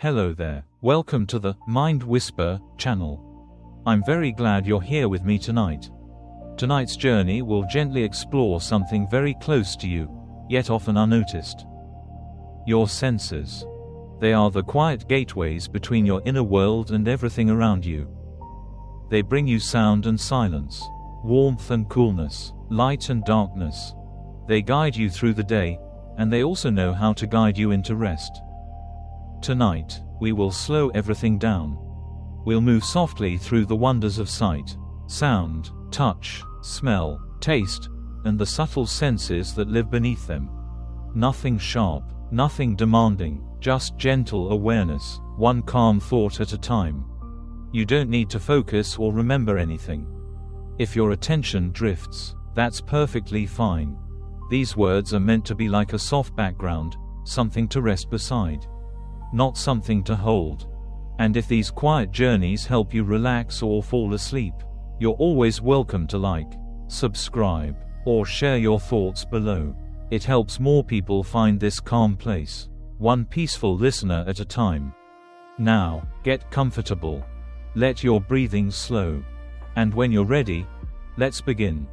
Hello there, welcome to the Mind Whisper channel. I'm very glad you're here with me tonight. Tonight's journey will gently explore something very close to you, yet often unnoticed. Your senses. They are the quiet gateways between your inner world and everything around you. They bring you sound and silence, warmth and coolness, light and darkness. They guide you through the day, and they also know how to guide you into rest. Tonight, we will slow everything down. We'll move softly through the wonders of sight, sound, touch, smell, taste, and the subtle senses that live beneath them. Nothing sharp, nothing demanding, just gentle awareness, one calm thought at a time. You don't need to focus or remember anything. If your attention drifts, that's perfectly fine. These words are meant to be like a soft background, something to rest beside, not something to hold. And if these quiet journeys help you relax or fall asleep, you're always welcome to like, subscribe, or share your thoughts below. It helps more people find this calm place, one peaceful listener at a time. Now, get comfortable. Let your breathing slow. And when you're ready, let's begin.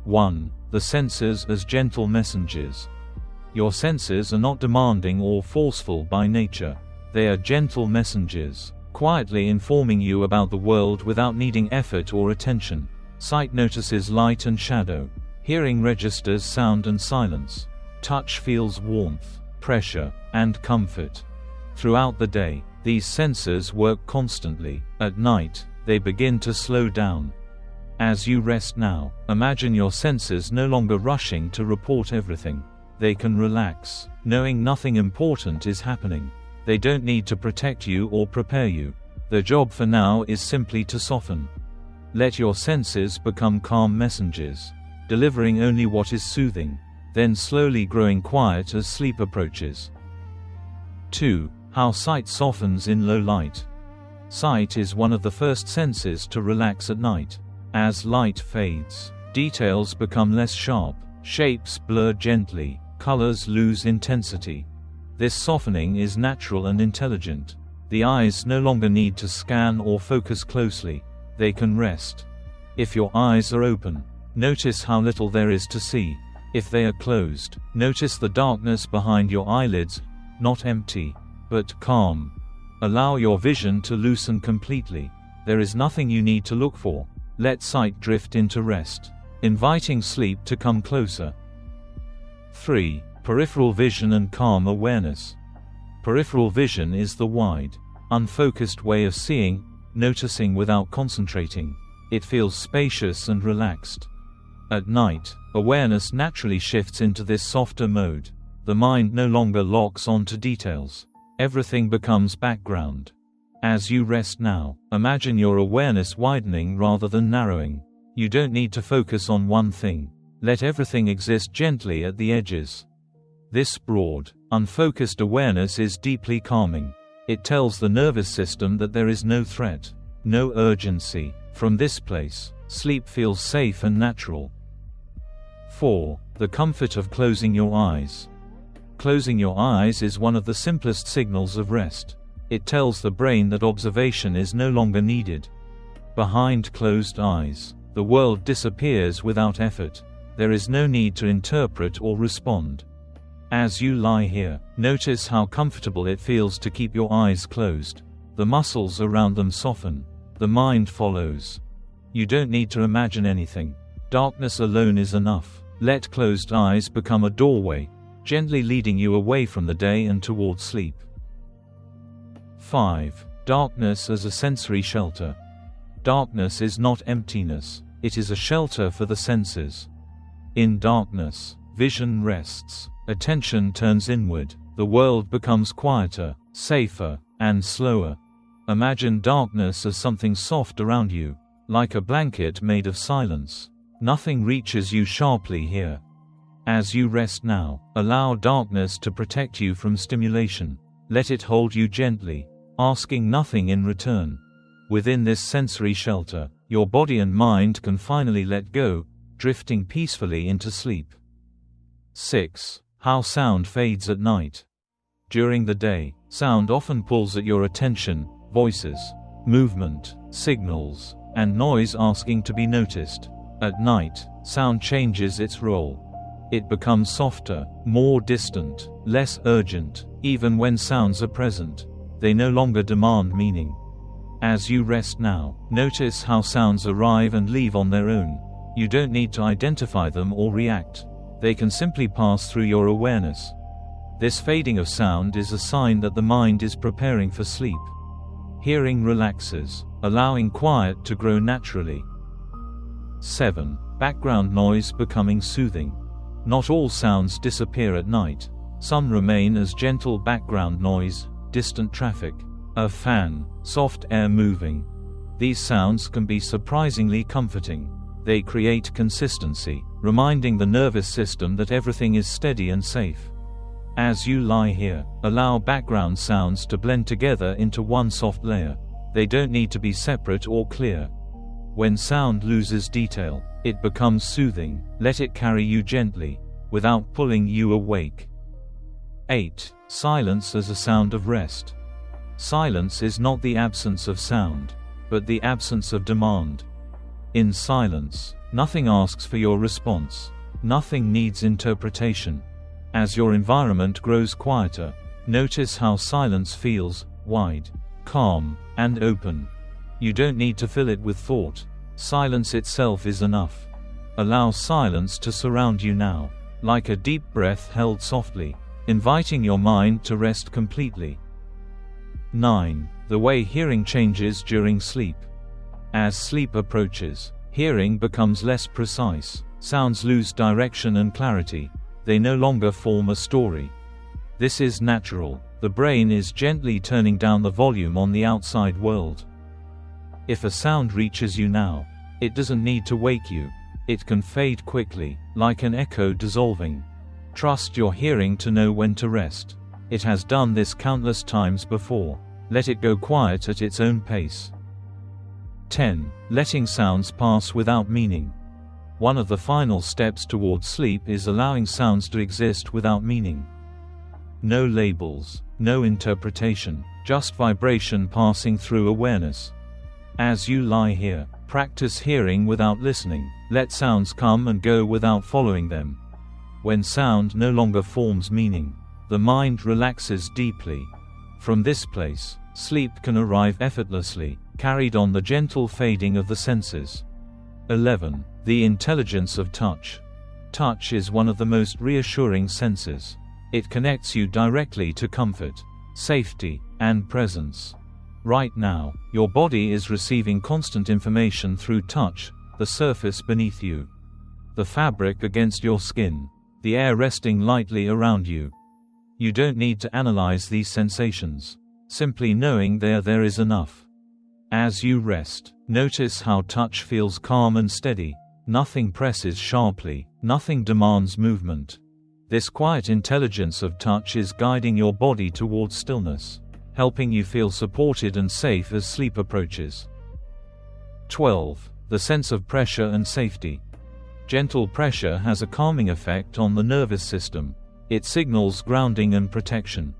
1. The senses as gentle messengers. Your senses are not demanding or forceful by nature. They are gentle messengers, quietly informing you about the world without needing effort or attention. Sight notices light and shadow. Hearing registers sound and silence. Touch feels warmth, pressure, and comfort. Throughout the day, these senses work constantly. At night, they begin to slow down. As you rest now, imagine your senses no longer rushing to report everything. They can relax, knowing nothing important is happening. They don't need to protect you or prepare you. Their job for now is simply to soften. Let your senses become calm messengers, delivering only what is soothing, then slowly growing quiet as sleep approaches. 2. How sight softens in low light. Sight is one of the first senses to relax at night. As light fades, details become less sharp, shapes blur gently, colors lose intensity. This softening is natural and intelligent. The eyes no longer need to scan or focus closely. They can rest. If your eyes are open, notice how little there is to see. If they are closed, notice the darkness behind your eyelids, not empty, but calm. Allow your vision to loosen completely. There is nothing you need to look for. Let sight drift into rest, inviting sleep to come closer. 3. Peripheral vision and calm awareness. Peripheral vision is the wide, unfocused way of seeing, noticing without concentrating. It feels spacious and relaxed. At night, awareness naturally shifts into this softer mode. The mind no longer locks onto details. Everything becomes background. As you rest now, imagine your awareness widening rather than narrowing. You don't need to focus on one thing. Let everything exist gently at the edges. This broad, unfocused awareness is deeply calming. It tells the nervous system that there is no threat, no urgency. From this place, sleep feels safe and natural. 4. The comfort of closing your eyes. Closing your eyes is one of the simplest signals of rest. It tells the brain that observation is no longer needed. Behind closed eyes, the world disappears without effort. There is no need to interpret or respond. As you lie here, notice how comfortable it feels to keep your eyes closed. The muscles around them soften. The mind follows. You don't need to imagine anything. Darkness alone is enough. Let closed eyes become a doorway, gently leading you away from the day and towards sleep. 5. Darkness as a sensory shelter. Darkness is not emptiness. It is a shelter for the senses. In darkness, vision rests. Attention turns inward. The world becomes quieter, safer, and slower. Imagine darkness as something soft around you, like a blanket made of silence. Nothing reaches you sharply here. As you rest now, allow darkness to protect you from stimulation. Let it hold you gently, asking nothing in return. Within this sensory shelter, your body and mind can finally let go, drifting peacefully into sleep. 6. How sound fades at night. During the day, Sound often pulls at your attention: voices, movement, signals, and noise asking to be noticed. At night, sound changes its role. It becomes softer, more distant, less urgent. Even when sounds are present, they no longer demand meaning. As you rest now, notice how sounds arrive and leave on their own. You don't need to identify them or react. They can simply pass through your awareness. This fading of sound is a sign that the mind is preparing for sleep. Hearing relaxes, allowing quiet to grow naturally. 7. Background noise becoming soothing. Not all sounds disappear at night. Some remain as gentle background noise: distant traffic, a fan, soft air moving. These sounds can be surprisingly comforting. They create consistency, reminding the nervous system that everything is steady and safe. As you lie here, allow background sounds to blend together into one soft layer. They don't need to be separate or clear. When sound loses detail, it becomes soothing. Let it carry you gently, without pulling you awake. 8. Silence as a sound of rest. Silence is not the absence of sound, but the absence of demand. In silence, nothing asks for your response. Nothing needs interpretation. As your environment grows quieter, notice how silence feels: wide, calm, and open. You don't need to fill it with thought. Silence itself is enough. Allow silence to surround you now, like a deep breath held softly, inviting your mind to rest completely. 9. The way hearing changes during sleep. As sleep approaches, hearing becomes less precise. Sounds lose direction and clarity. They no longer form a story. This is natural. The brain is gently turning down the volume on the outside world. If a sound reaches you now, it doesn't need to wake you. It can fade quickly, like an echo dissolving. Trust your hearing to know when to rest. It has done this countless times before. Let it go quiet at its own pace. 10. Letting sounds pass without meaning. One of the final steps towards sleep is allowing sounds to exist without meaning. No labels, no interpretation, just vibration passing through awareness. As you lie here, practice hearing without listening. Let sounds come and go without following them. When sound no longer forms meaning, the mind relaxes deeply. From this place, sleep can arrive effortlessly, carried on the gentle fading of the senses. 11. The intelligence of touch. Touch is one of the most reassuring senses. It connects you directly to comfort, safety, and presence. Right now, your body is receiving constant information through touch: the surface beneath you, the fabric against your skin, the air resting lightly around you. You don't need to analyze these sensations. Simply knowing they are there is enough. As you rest, notice how touch feels calm and steady. Nothing presses sharply, nothing demands movement. This quiet intelligence of touch is guiding your body towards stillness, helping you feel supported and safe as sleep approaches. 12. The sense of pressure and safety. Gentle pressure has a calming effect on the nervous system. It signals grounding and protection.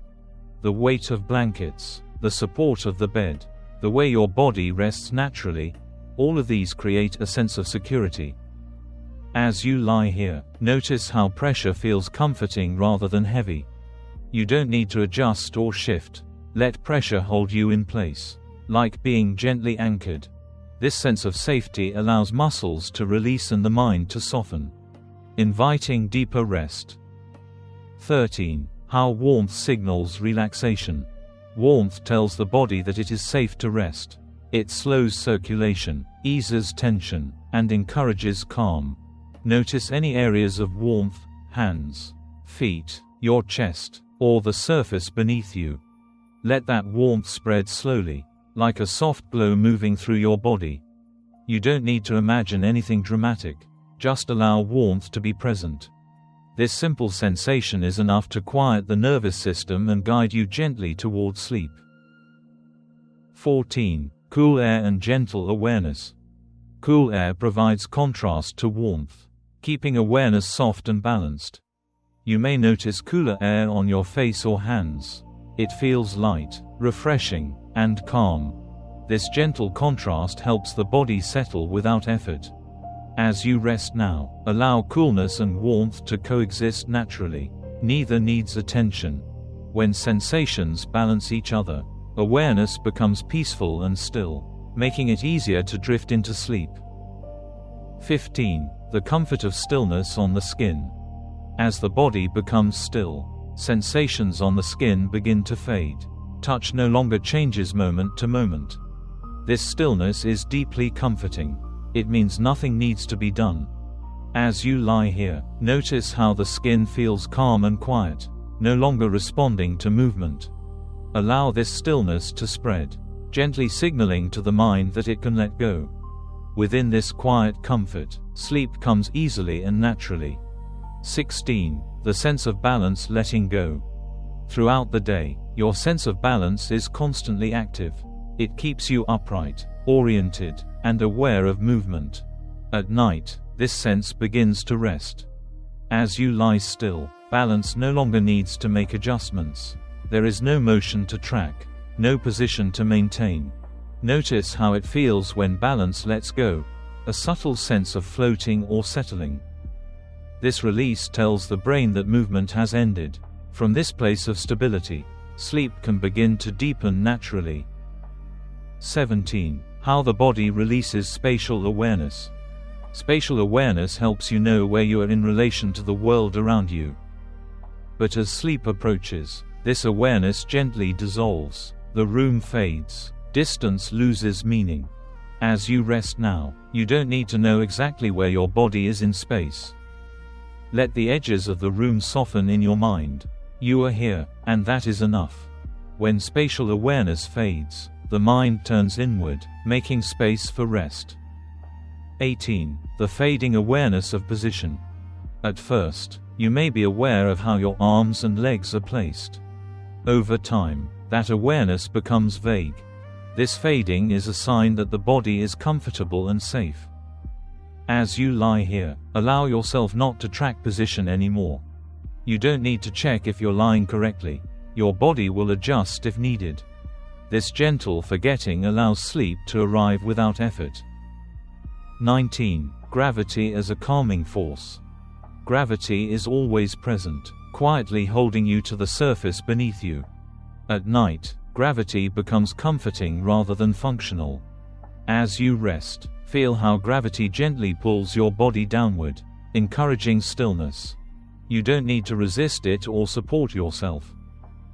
The weight of blankets, the support of the bed, the way your body rests naturally, all of these create a sense of security. As you lie here, notice how pressure feels comforting rather than heavy. You don't need to adjust or shift. Let pressure hold you in place, like being gently anchored. This sense of safety allows muscles to release and the mind to soften, inviting deeper rest. 13. How warmth signals relaxation. Warmth tells the body that it is safe to rest. It slows circulation, eases tension, and encourages calm. Notice any areas of warmth: hands, feet, your chest, or the surface beneath you. Let that warmth spread slowly, like a soft glow moving through your body. You don't need to imagine anything dramatic. Just allow warmth to be present. This simple sensation is enough to quiet the nervous system and guide you gently towards sleep. 14. Cool air and gentle awareness. Cool air provides contrast to warmth, keeping awareness soft and balanced. You may notice cooler air on your face or hands. It feels light, refreshing, and calm. This gentle contrast helps the body settle without effort. As you rest now, allow coolness and warmth to coexist naturally. Neither needs attention. When sensations balance each other, awareness becomes peaceful and still, making it easier to drift into sleep. 15. The comfort of stillness on the skin. As the body becomes still, sensations on the skin begin to fade. Touch no longer changes moment to moment. This stillness is deeply comforting. It means nothing needs to be done. As you lie here, notice how the skin feels calm and quiet, no longer responding to movement. Allow this stillness to spread, gently signaling to the mind that it can let go. Within this quiet comfort, sleep comes easily and naturally. 16. The sense of balance letting go. Throughout the day, your sense of balance is constantly active. It keeps you upright, oriented, and aware of movement. At night, this sense begins to rest. As you lie still, balance no longer needs to make adjustments. There is no motion to track, no position to maintain. Notice how it feels when balance lets go, a subtle sense of floating or settling. This release tells the brain that movement has ended. From this place of stability, sleep can begin to deepen naturally. 17. How the body releases spatial awareness. Spatial awareness helps you know where you are in relation to the world around you. But as sleep approaches, this awareness gently dissolves. The room fades. Distance loses meaning. As you rest now, you don't need to know exactly where your body is in space. Let the edges of the room soften in your mind. You are here, and that is enough. When spatial awareness fades, the mind turns inward, making space for rest. 18. The fading awareness of position. At first, you may be aware of how your arms and legs are placed. Over time, that awareness becomes vague. This fading is a sign that the body is comfortable and safe. As you lie here, allow yourself not to track position anymore. You don't need to check if you're lying correctly. Your body will adjust if needed. This gentle forgetting allows sleep to arrive without effort. 19. Gravity as a calming force. Gravity is always present, quietly holding you to the surface beneath you. At night, gravity becomes comforting rather than functional. As you rest, feel how gravity gently pulls your body downward, encouraging stillness. You don't need to resist it or support yourself.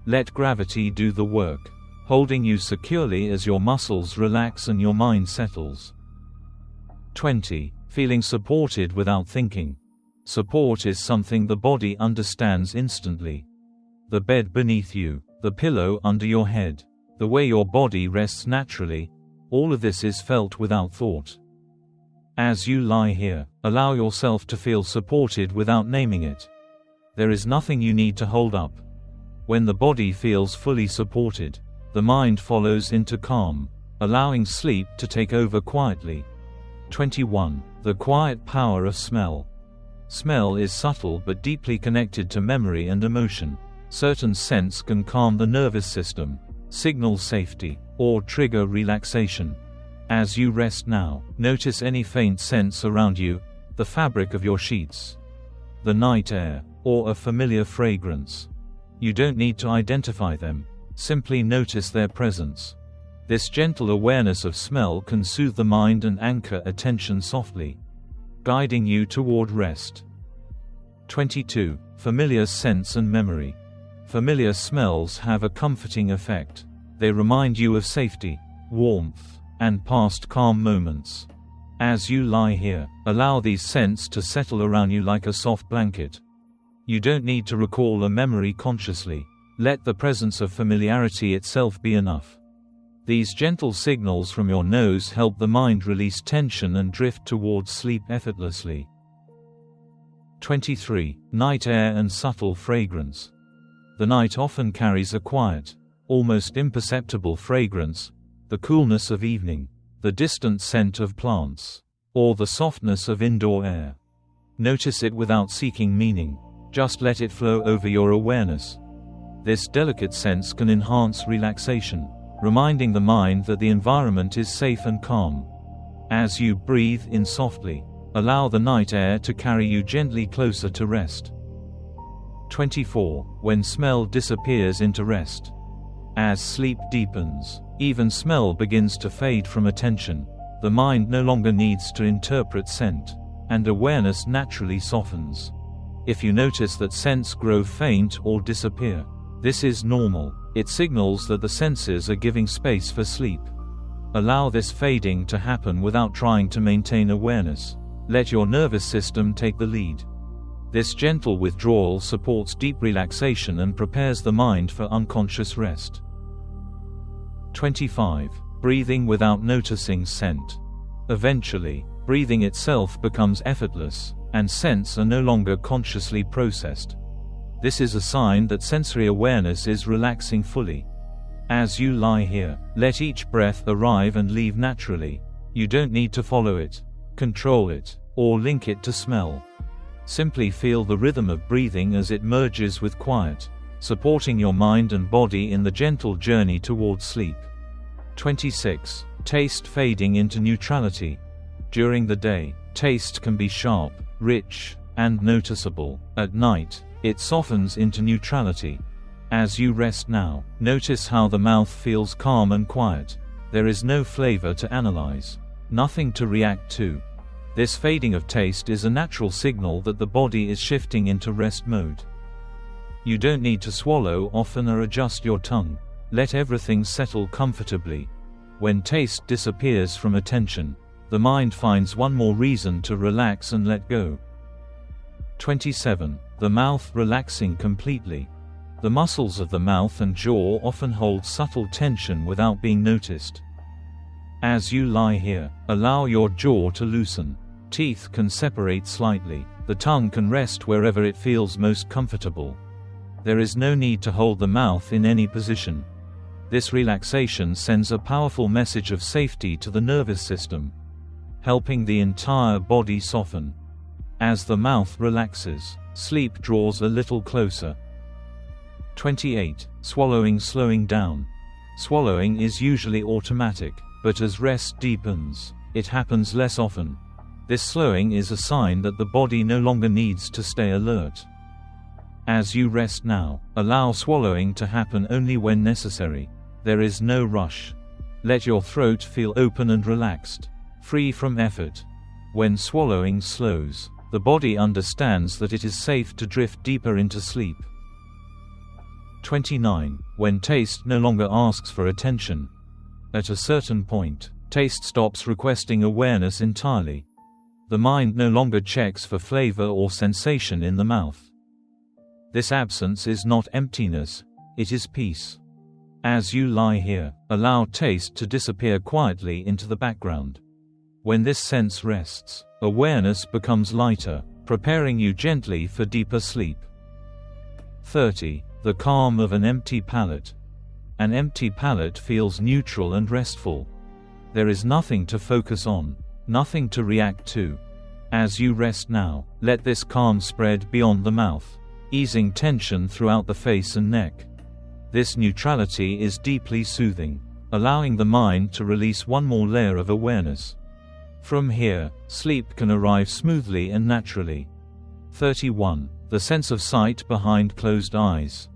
Let gravity do the work, holding you securely as your muscles relax and your mind settles. 20. Feeling supported without thinking. Support is something the body understands instantly. The bed beneath you, the pillow under your head, the way your body rests naturally, all of this is felt without thought. As you lie here, allow yourself to feel supported without naming it. There is nothing you need to hold up. When the body feels fully supported, the mind follows into calm, allowing sleep to take over quietly. 21. The quiet power of smell. Smell is subtle but deeply connected to memory and emotion. Certain scents can calm the nervous system, signal safety, or trigger relaxation. As you rest now, notice any faint scents around you, the fabric of your sheets, the night air, or a familiar fragrance. You don't need to identify them, simply notice their presence. This gentle awareness of smell can soothe the mind and anchor attention softly, guiding you toward rest. 22. Familiar scents and memory. Familiar smells have a comforting effect. They remind you of safety, warmth, and past calm moments. As you lie here, allow these scents to settle around you like a soft blanket. You don't need to recall a memory consciously. Let the presence of familiarity itself be enough. These gentle signals from your nose help the mind release tension and drift towards sleep effortlessly. 23. Night air and subtle fragrance. The night often carries a quiet, almost imperceptible fragrance, the coolness of evening, the distant scent of plants, or the softness of indoor air. Notice it without seeking meaning. Just let it flow over your awareness. This delicate sense can enhance relaxation, reminding the mind that the environment is safe and calm. As you breathe in softly, allow the night air to carry you gently closer to rest. 24. When smell disappears into rest. As sleep deepens, even smell begins to fade from attention. The mind no longer needs to interpret scent, and awareness naturally softens. If you notice that scents grow faint or disappear, this is normal. It signals that the senses are giving space for sleep. Allow this fading to happen without trying to maintain awareness. Let your nervous system take the lead. This gentle withdrawal supports deep relaxation and prepares the mind for unconscious rest. 25. Breathing without noticing scent. Eventually, breathing itself becomes effortless, and scents are no longer consciously processed. This is a sign that sensory awareness is relaxing fully. As you lie here, let each breath arrive and leave naturally. You don't need to follow it, control it, or link it to smell. Simply feel the rhythm of breathing as it merges with quiet, supporting your mind and body in the gentle journey towards sleep. 26. Taste fading into neutrality. During the day, taste can be sharp, rich, and noticeable. At night, it softens into neutrality. As you rest now, notice how the mouth feels calm and quiet. There is no flavor to analyze, nothing to react to. This fading of taste is a natural signal that the body is shifting into rest mode. You don't need to swallow often or adjust your tongue. Let everything settle comfortably. When taste disappears from attention, the mind finds one more reason to relax and let go. 27. The mouth relaxing completely. The muscles of the mouth and jaw often hold subtle tension without being noticed. As you lie here, allow your jaw to loosen. Teeth can separate slightly. The tongue can rest wherever it feels most comfortable. There is no need to hold the mouth in any position. This relaxation sends a powerful message of safety to the nervous system, helping the entire body soften. As the mouth relaxes, sleep draws a little closer. 28. Swallowing slowing down. Swallowing is usually automatic, but as rest deepens, it happens less often. This slowing is a sign that the body no longer needs to stay alert. As you rest now, allow swallowing to happen only when necessary. There is no rush. Let your throat feel open and relaxed, free from effort. When swallowing slows, the body understands that it is safe to drift deeper into sleep. 29. When taste no longer asks for attention. At a certain point, taste stops requesting awareness entirely. The mind no longer checks for flavor or sensation in the mouth. This absence is not emptiness, it is peace. As you lie here, allow taste to disappear quietly into the background. When this sense rests, awareness becomes lighter, preparing you gently for deeper sleep. 30. The calm of an empty palate. An empty palate feels neutral and restful. There is nothing to focus on, nothing to react to. As you rest now, let this calm spread beyond the mouth, easing tension throughout the face and neck. This neutrality is deeply soothing, allowing the mind to release one more layer of awareness. From here, sleep can arrive smoothly and naturally. 31. The sense of sight behind closed eyes.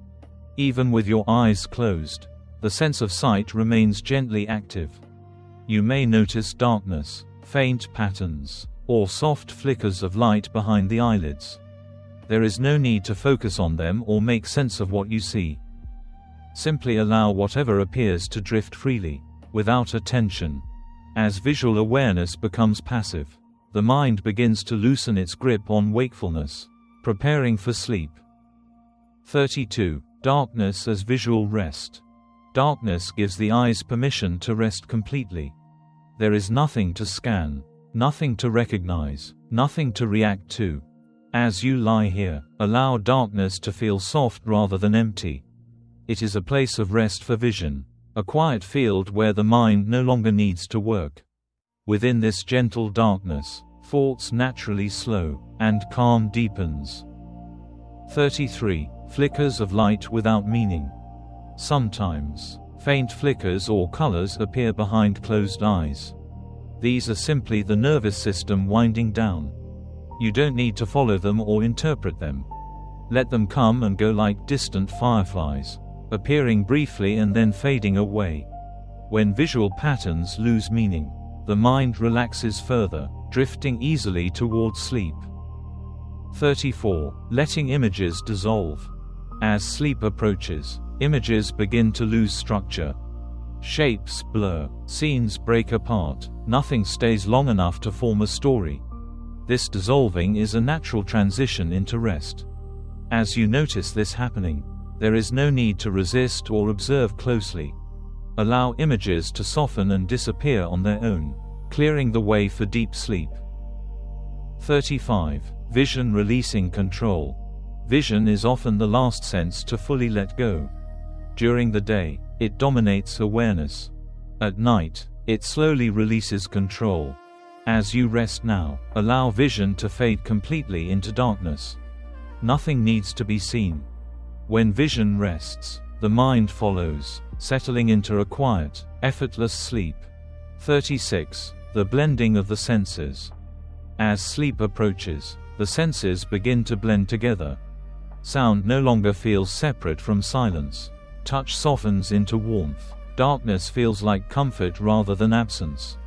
Even with your eyes closed, the sense of sight remains gently active. You may notice darkness, faint patterns, or soft flickers of light behind the eyelids. There is no need to focus on them or make sense of what you see. Simply allow whatever appears to drift freely, without attention. As visual awareness becomes passive, the mind begins to loosen its grip on wakefulness, preparing for sleep. 32. Darkness as visual rest. Darkness gives the eyes permission to rest completely. There is nothing to scan, nothing to recognize, nothing to react to. As you lie here, allow darkness to feel soft rather than empty. It is a place of rest for vision, a quiet field where the mind no longer needs to work. Within this gentle darkness, thoughts naturally slow, and calm deepens. 33. Flickers of light without meaning. Sometimes, faint flickers or colors appear behind closed eyes. These are simply the nervous system winding down. You don't need to follow them or interpret them. Let them come and go like distant fireflies, appearing briefly and then fading away. When visual patterns lose meaning, the mind relaxes further, drifting easily towards sleep. 34. Letting images dissolve. As sleep approaches, images begin to lose structure. Shapes blur, scenes break apart, nothing stays long enough to form a story. This dissolving is a natural transition into rest. As you notice this happening, there is no need to resist or observe closely. Allow images to soften and disappear on their own, clearing the way for deep sleep. 35. Vision releasing control. Vision is often the last sense to fully let go. During the day, it dominates awareness. At night, it slowly releases control. As you rest now, allow vision to fade completely into darkness. Nothing needs to be seen. When vision rests, the mind follows, settling into a quiet, effortless sleep. 36. The blending of the senses. As sleep approaches, the senses begin to blend together. Sound no longer feels separate from silence. Touch softens into warmth. Darkness feels like comfort rather than absence.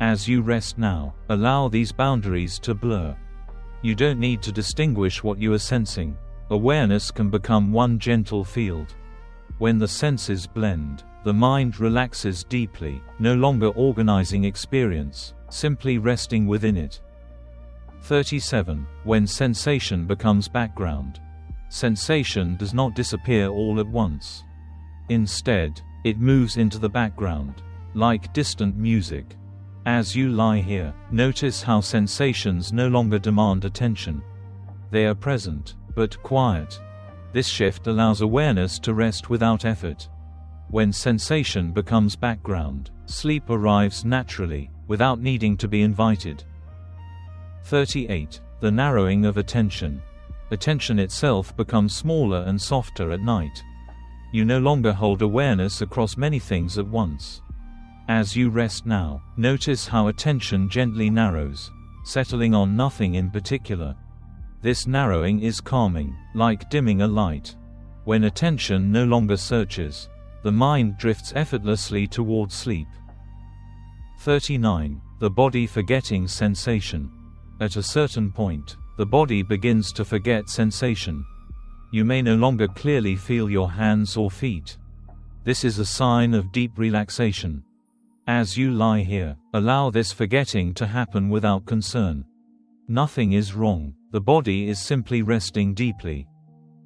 As you rest now, allow these boundaries to blur. You don't need to distinguish what you are sensing. Awareness can become one gentle field. When the senses blend, the mind relaxes deeply, no longer organizing experience, simply resting within it. 37. When sensation becomes background. Sensation does not disappear all at once. Instead, it moves into the background, like distant music. As you lie here, notice how sensations no longer demand attention. They are present, but quiet. This shift allows awareness to rest without effort. When sensation becomes background, sleep arrives naturally, without needing to be invited. 38. The narrowing of attention. Attention itself becomes smaller and softer at night. You no longer hold awareness across many things at once. As you rest now, notice how attention gently narrows, settling on nothing in particular. This narrowing is calming, like dimming a light. When attention no longer searches, the mind drifts effortlessly towards sleep. 39. The body forgetting sensation. At a certain point, the body begins to forget sensation. You may no longer clearly feel your hands or feet. This is a sign of deep relaxation. As you lie here, allow this forgetting to happen without concern. Nothing is wrong, the body is simply resting deeply.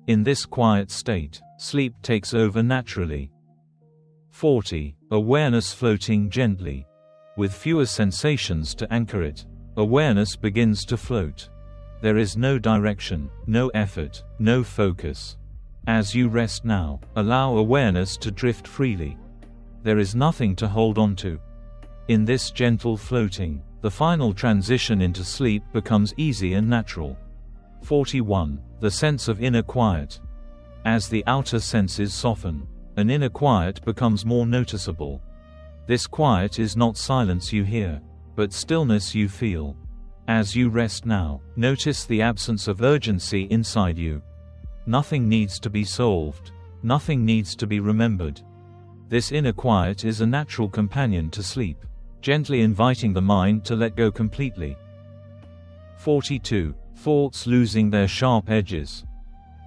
In this quiet state, sleep takes over naturally. 40. Awareness floating gently. With fewer sensations to anchor it, awareness begins to float. There is no direction, no effort, no focus. As you rest now, allow awareness to drift freely. There is nothing to hold on to. In this gentle floating, the final transition into sleep becomes easy and natural. 41. The sense of inner quiet. As the outer senses soften, an inner quiet becomes more noticeable. This quiet is not silence you hear, but stillness you feel. As you rest now, notice the absence of urgency inside you. Nothing needs to be solved. Nothing needs to be remembered. This inner quiet is a natural companion to sleep, gently inviting the mind to let go completely. 42. Thoughts losing their sharp edges.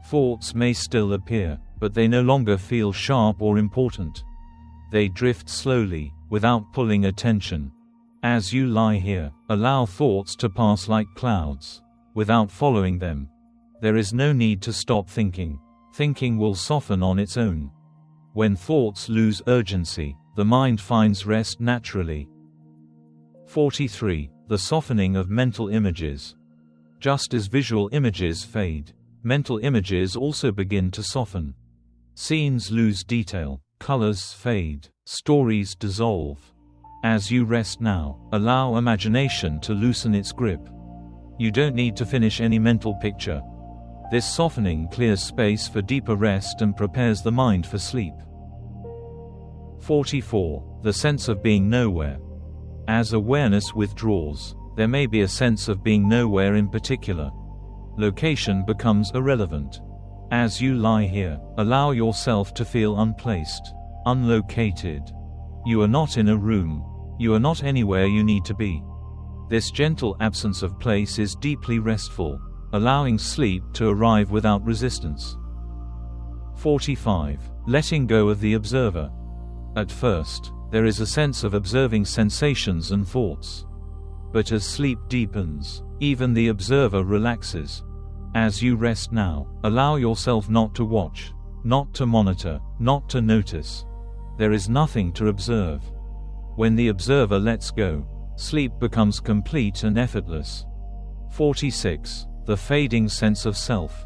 Thoughts may still appear, but they no longer feel sharp or important. They drift slowly, without pulling attention. As you lie here, allow thoughts to pass like clouds, without following them. There is no need to stop thinking. Thinking will soften on its own. When thoughts lose urgency, the mind finds rest naturally. 43. The softening of mental images. Just as visual images fade, mental images also begin to soften. Scenes lose detail, colors fade, stories dissolve. As you rest now, allow imagination to loosen its grip. You don't need to finish any mental picture. This softening clears space for deeper rest and prepares the mind for sleep. 44. The sense of being nowhere. As awareness withdraws, there may be a sense of being nowhere in particular. Location becomes irrelevant. As you lie here, allow yourself to feel unplaced, unlocated. You are not in a room. You are not anywhere you need to be. This gentle absence of place is deeply restful, allowing sleep to arrive without resistance. 45. Letting go of the observer. At first, there is a sense of observing sensations and thoughts. But as sleep deepens, even the observer relaxes. As you rest now, allow yourself not to watch, not to monitor, not to notice. There is nothing to observe. When the observer lets go, sleep becomes complete and effortless. 46. The fading sense of self.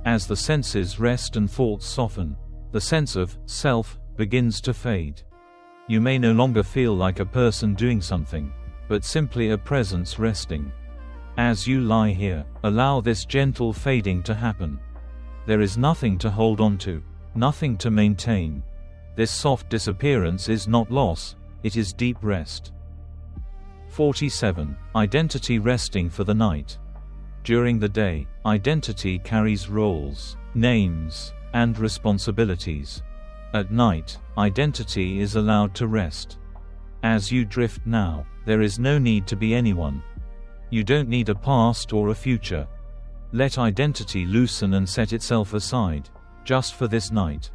As the senses rest and thoughts soften, the sense of self begins to fade. You may no longer feel like a person doing something, but simply a presence resting. As you lie here, allow this gentle fading to happen. There is nothing to hold on to, nothing to maintain. This soft disappearance is not loss, it is deep rest. 47. Identity resting for the night. During the day, identity carries roles, names, and responsibilities. At night, identity is allowed to rest. As you drift now, there is no need to be anyone. You don't need a past or a future. Let identity loosen and set itself aside, just for this night.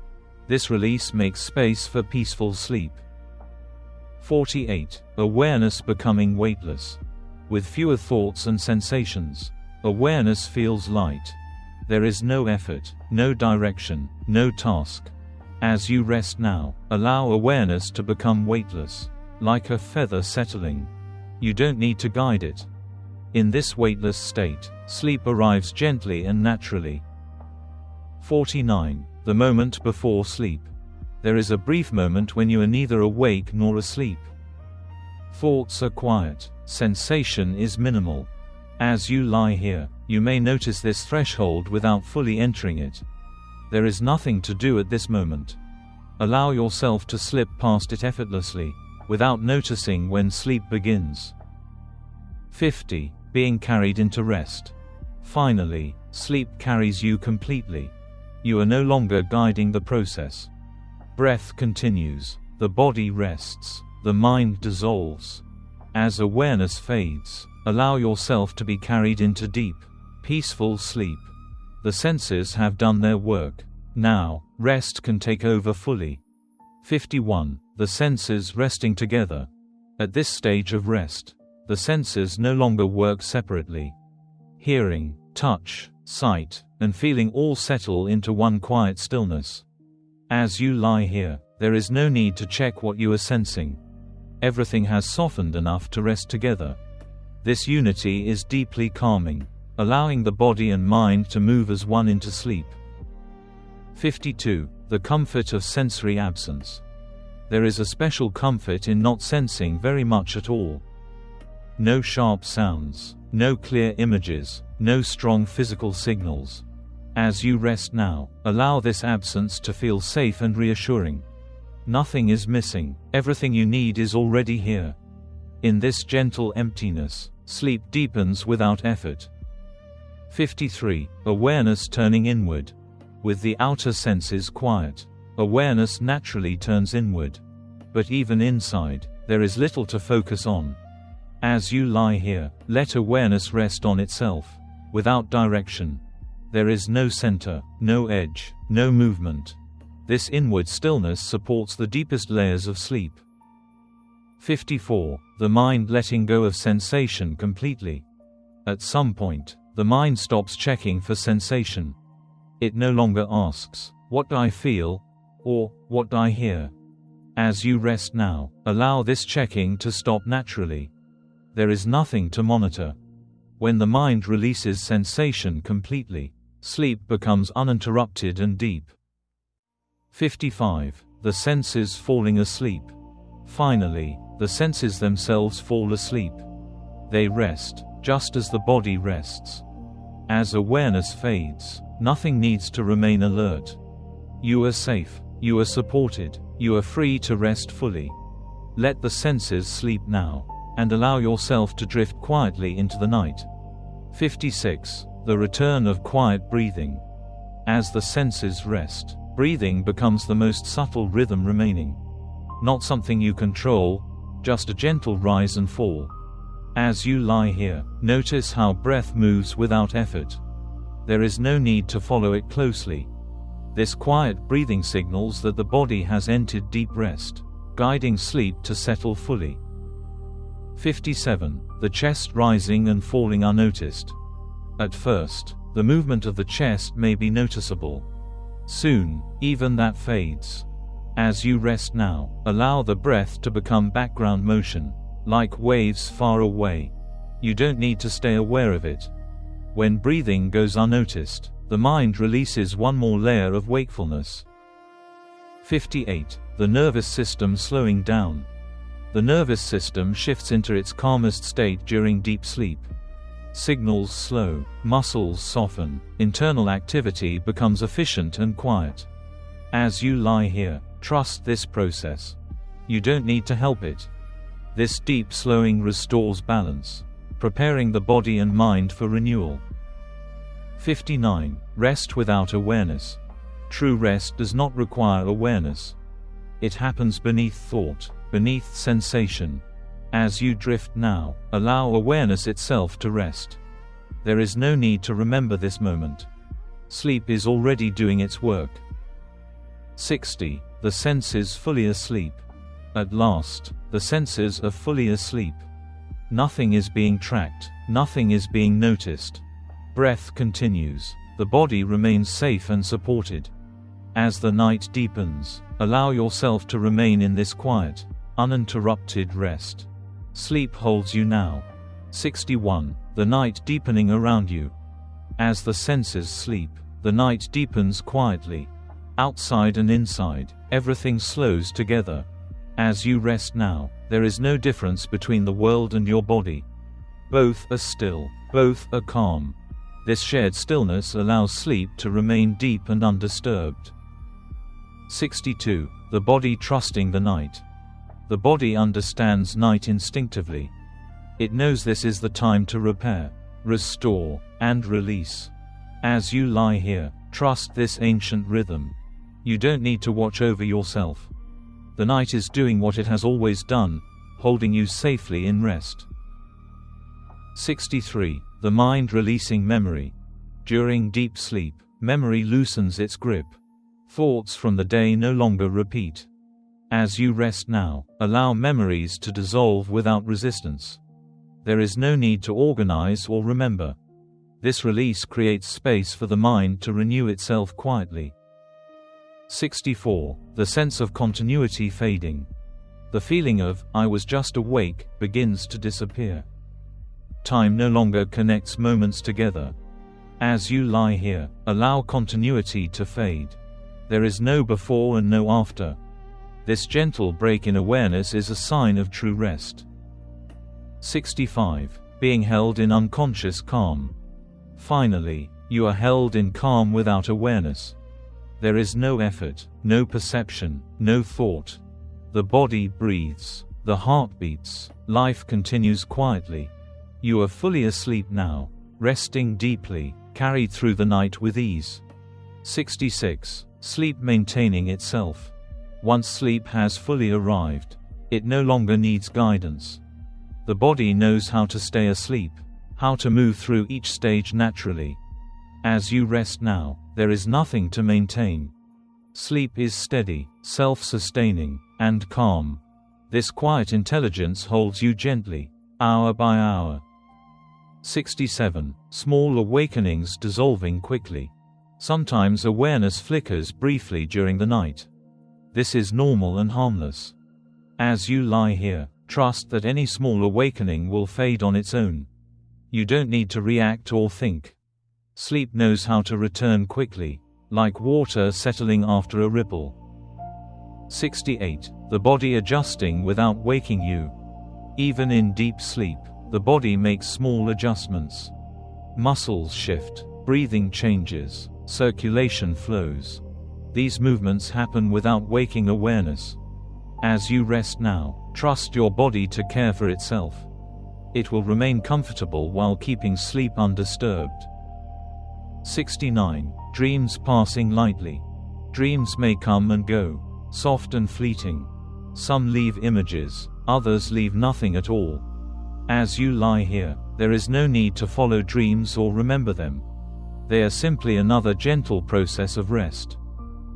This release makes space for peaceful sleep. 48. Awareness becoming weightless. With fewer thoughts and sensations, awareness feels light. There is no effort, no direction, no task. As you rest now, allow awareness to become weightless, like a feather settling. You don't need to guide it. In this weightless state, sleep arrives gently and naturally. 49. The moment before sleep. There is a brief moment when you are neither awake nor asleep. Thoughts are quiet, sensation is minimal. As you lie here, you may notice this threshold without fully entering it. There is nothing to do at this moment. Allow yourself to slip past it effortlessly, without noticing when sleep begins. 50. Being carried into rest. Finally, sleep carries you completely. You are no longer guiding the process. Breath continues, the body rests, the mind dissolves. As awareness fades, allow yourself to be carried into deep, peaceful sleep. The senses have done their work. Now, rest can take over fully. 51. The senses resting together. At this stage of rest, the senses no longer work separately. Hearing, touch, sight, and feeling all settle into one quiet stillness. As you lie here, there is no need to check what you are sensing. Everything has softened enough to rest together. This unity is deeply calming, allowing the body and mind to move as one into sleep. 52. The comfort of sensory absence. There is a special comfort in not sensing very much at all. No sharp sounds, no clear images, no strong physical signals. As you rest now, allow this absence to feel safe and reassuring. Nothing is missing, everything you need is already here. In this gentle emptiness, sleep deepens without effort. 53. Awareness turning inward. With the outer senses quiet, awareness naturally turns inward. But even inside, there is little to focus on. As you lie here, let awareness rest on itself, without direction. There is no center, no edge, no movement. This inward stillness supports the deepest layers of sleep. 54. The mind letting go of sensation completely. At some point, the mind stops checking for sensation. It no longer asks, "What do I feel?" or "What do I hear?" As you rest now, allow this checking to stop naturally. There is nothing to monitor. When the mind releases sensation completely, sleep becomes uninterrupted and deep. 55. The senses falling asleep. Finally, the senses themselves fall asleep. They rest, just as the body rests. As awareness fades, nothing needs to remain alert. You are safe, you are supported, you are free to rest fully. Let the senses sleep now, and allow yourself to drift quietly into the night. 56. The return of quiet breathing. As the senses rest, breathing becomes the most subtle rhythm remaining. Not something you control, just a gentle rise and fall. As you lie here, notice how breath moves without effort. There is no need to follow it closely. This quiet breathing signals that the body has entered deep rest, guiding sleep to settle fully. 57. The chest rising and falling unnoticed. At first, the movement of the chest may be noticeable. Soon, even that fades. As you rest now, allow the breath to become background motion, like waves far away. You don't need to stay aware of it. When breathing goes unnoticed, the mind releases one more layer of wakefulness. 58. The nervous system slowing down. The nervous system shifts into its calmest state during deep sleep. Signals slow, muscles soften, internal activity becomes efficient and quiet. As you lie here, trust this process. You don't need to help it. This deep slowing restores balance, preparing the body and mind for renewal. 59. Rest without awareness. True rest does not require awareness. It happens beneath thought, beneath sensation. As you drift now, allow awareness itself to rest. There is no need to remember this moment. Sleep is already doing its work. 60. The senses fully asleep. At last, the senses are fully asleep. Nothing is being tracked, nothing is being noticed. Breath continues, the body remains safe and supported. As the night deepens, allow yourself to remain in this quiet, uninterrupted rest. Sleep holds you now. 61. The night deepening around you. As the senses sleep, the night deepens quietly. Outside and inside, everything slows together. As you rest now, there is no difference between the world and your body. Both are still, both are calm. This shared stillness allows sleep to remain deep and undisturbed. 62. The body trusting the night. The body understands night instinctively. It knows this is the time to repair, restore, and release. As you lie here, trust this ancient rhythm. You don't need to watch over yourself. The night is doing what it has always done, holding you safely in rest. 63. The mind releasing memory. During deep sleep, memory loosens its grip. Thoughts from the day no longer repeat. As you rest now, allow memories to dissolve without resistance. There is no need to organize or remember. This release creates space for the mind to renew itself quietly. 64. The sense of continuity fading. The feeling of, "I was just awake," begins to disappear. Time no longer connects moments together. As you lie here, allow continuity to fade. There is no before and no after. This gentle break in awareness is a sign of true rest. 65. Being held in unconscious calm. Finally, you are held in calm without awareness. There is no effort, no perception, no thought. The body breathes, the heart beats, life continues quietly. You are fully asleep now, resting deeply, carried through the night with ease. 66. Sleep maintaining itself. Once sleep has fully arrived, it no longer needs guidance. The body knows how to stay asleep, how to move through each stage naturally. As you rest now, there is nothing to maintain. Sleep is steady, self-sustaining, and calm. This quiet intelligence holds you gently, hour by hour. 67. Small awakenings dissolving quickly. Sometimes awareness flickers briefly during the night. This is normal and harmless. As you lie here, trust that any small awakening will fade on its own. You don't need to react or think. Sleep knows how to return quickly, like water settling after a ripple. 68. The body adjusting without waking you. Even in deep sleep, the body makes small adjustments. Muscles shift, breathing changes, circulation flows. These movements happen without waking awareness. As you rest now, trust your body to care for itself. It will remain comfortable while keeping sleep undisturbed. 69. Dreams passing lightly. Dreams may come and go, soft and fleeting. Some leave images, others leave nothing at all. As you lie here, there is no need to follow dreams or remember them. They are simply another gentle process of rest.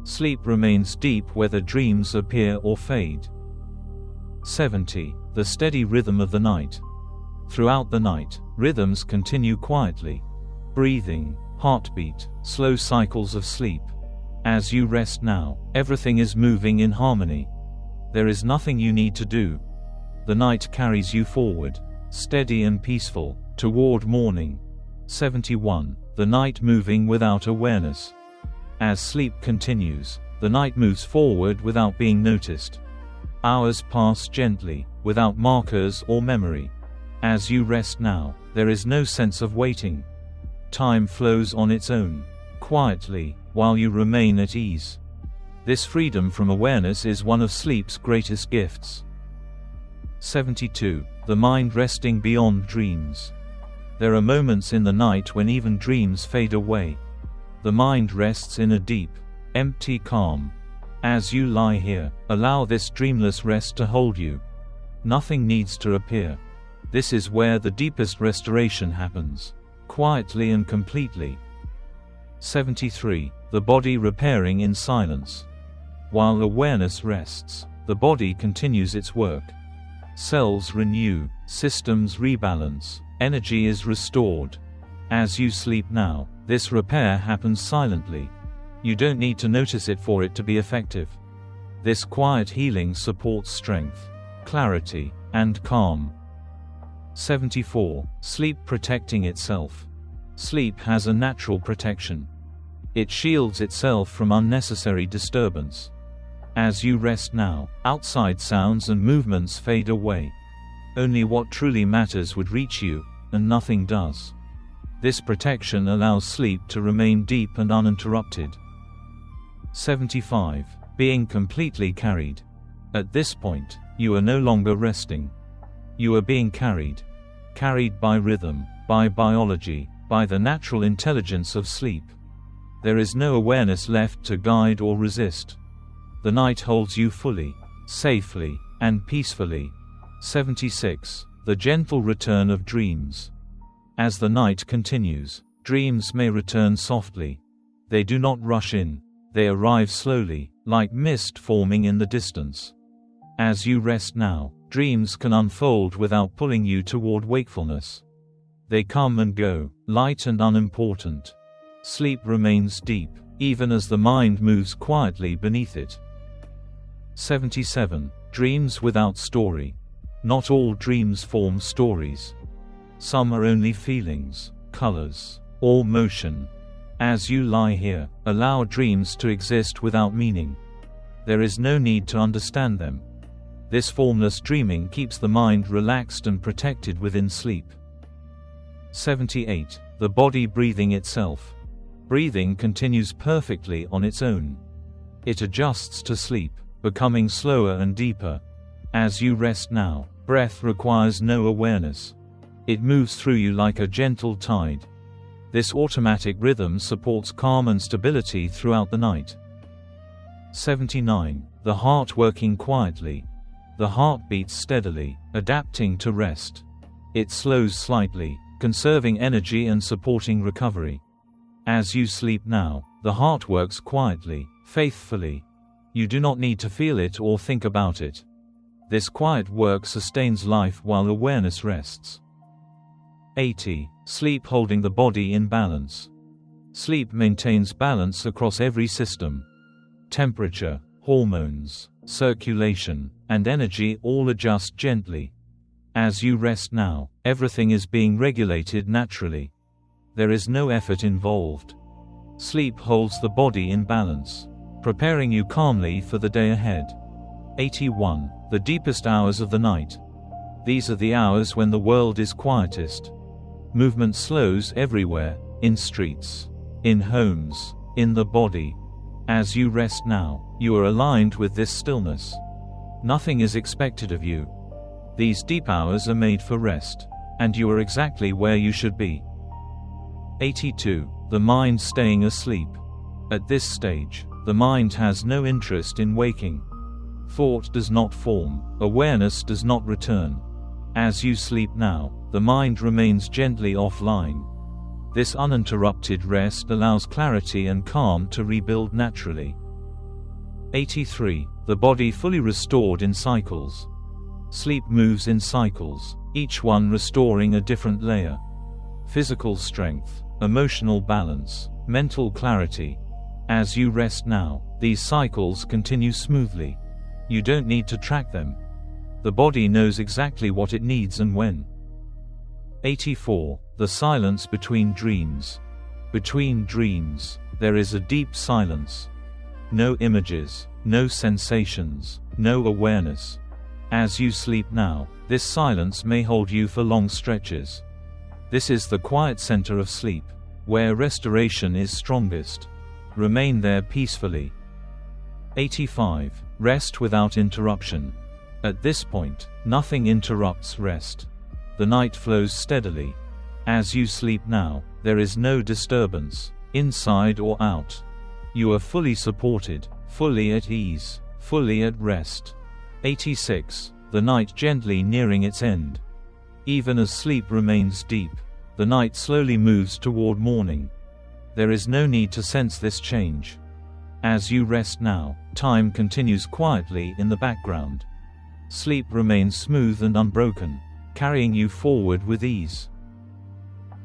Sleep remains deep whether dreams appear or fade. 70. The steady rhythm of the night. Throughout the night, rhythms continue quietly. Breathing, heartbeat, slow cycles of sleep. As you rest now, everything is moving in harmony. There is nothing you need to do. The night carries you forward, steady and peaceful, toward morning. 71. The night moving without awareness. As sleep continues, the night moves forward without being noticed. Hours pass gently, without markers or memory. As you rest now, there is no sense of waiting. Time flows on its own, quietly, while you remain at ease. This freedom from awareness is one of sleep's greatest gifts. 72. The mind resting beyond dreams. There are moments in the night when even dreams fade away. The mind rests in a deep, empty calm. As you lie here, allow this dreamless rest to hold you. Nothing needs to appear. This is where the deepest restoration happens, quietly and completely. 73. The body repairing in silence. While awareness rests, the body continues its work. Cells renew, systems rebalance, energy is restored. As you sleep now, this repair happens silently. You don't need to notice it for it to be effective. This quiet healing supports strength, clarity, and calm. 74. Sleep protecting itself. Sleep has a natural protection. It shields itself from unnecessary disturbance. As you rest now, outside sounds and movements fade away. Only what truly matters would reach you, and nothing does. This protection allows sleep to remain deep and uninterrupted. 75. Being completely carried. At this point, you are no longer resting. You are being carried. Carried by rhythm, by biology, by the natural intelligence of sleep. There is no awareness left to guide or resist. The night holds you fully, safely, and peacefully. 76. The gentle return of dreams. As the night continues, dreams may return softly. They do not rush in. They arrive slowly, like mist forming in the distance. As you rest now, dreams can unfold without pulling you toward wakefulness. They come and go, light and unimportant. Sleep remains deep, even as the mind moves quietly beneath it. 77. Dreams without story. Not all dreams form stories. Some are only feelings, colors, or motion. As you lie here, allow dreams to exist without meaning. There is no need to understand them. This formless dreaming keeps the mind relaxed and protected within sleep. 78. The body breathing itself. Breathing continues perfectly on its own. It adjusts to sleep, becoming slower and deeper. As you rest now, breath requires no awareness. It moves through you like a gentle tide. This automatic rhythm supports calm and stability throughout the night. 79. The heart working quietly. The heart beats steadily, adapting to rest. It slows slightly, conserving energy and supporting recovery. As you sleep now, the heart works quietly, faithfully. You do not need to feel it or think about it. This quiet work sustains life while awareness rests. 80. Sleep holding the body in balance. Sleep maintains balance across every system. Temperature, hormones, circulation, and energy all adjust gently. As you rest now, everything is being regulated naturally. There is no effort involved. Sleep holds the body in balance, preparing you calmly for the day ahead. 81. The deepest hours of the night. These are the hours when the world is quietest. Movement slows everywhere, in streets, in homes, in the body. As you rest now, you are aligned with this stillness. Nothing is expected of you. These deep hours are made for rest, and you are exactly where you should be. 82. The mind staying asleep. At this stage, the mind has no interest in waking. Thought does not form, awareness does not return. As you sleep now, the mind remains gently offline. This uninterrupted rest allows clarity and calm to rebuild naturally. 83. The body fully restored in cycles. Sleep moves in cycles, each one restoring a different layer. Physical strength, emotional balance, mental clarity. As you rest now, these cycles continue smoothly. You don't need to track them. The body knows exactly what it needs and when. 84. The silence between dreams. Between dreams, there is a deep silence. No images, no sensations, no awareness. As you sleep now, this silence may hold you for long stretches. This is the quiet center of sleep, where restoration is strongest. Remain there peacefully. 85. Rest without interruption. At this point, nothing interrupts rest. The night flows steadily. As you sleep now, there is no disturbance, inside or out. You are fully supported, fully at ease, fully at rest. 86. The night gently nearing its end. Even as sleep remains deep, the night slowly moves toward morning. There is no need to sense this change. As you rest now, time continues quietly in the background. Sleep remains smooth and unbroken, carrying you forward with ease.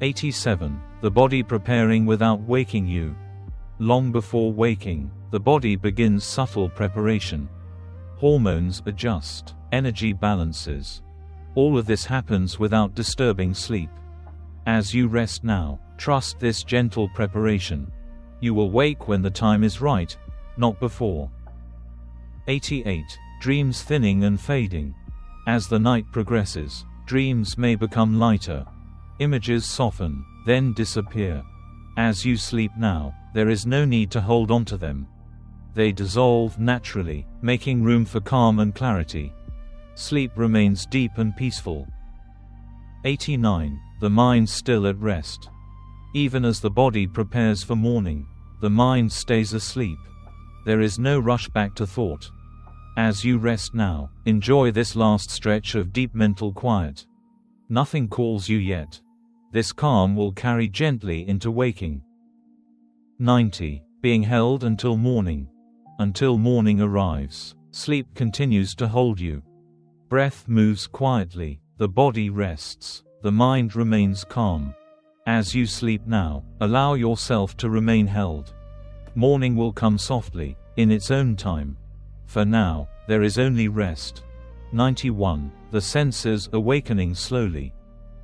87. The body preparing without waking you. Long before waking, the body begins subtle preparation. Hormones adjust, energy balances. All of this happens without disturbing sleep. As you rest now, trust this gentle preparation. You will wake when the time is right, not before. 88. Dreams thinning and fading. As the night progresses, dreams may become lighter. Images soften, then disappear. As you sleep now, there is no need to hold on to them. They dissolve naturally, making room for calm and clarity. Sleep remains deep and peaceful. 89. The mind still at rest. Even as the body prepares for morning, the mind stays asleep. There is no rush back to thought. As you rest now, enjoy this last stretch of deep mental quiet. Nothing calls you yet. This calm will carry gently into waking. 90. Being held until morning. Until morning arrives, sleep continues to hold you. Breath moves quietly, the body rests, the mind remains calm. As you sleep now, allow yourself to remain held. Morning will come softly, in its own time. For now, there is only rest. 91. The senses awakening slowly.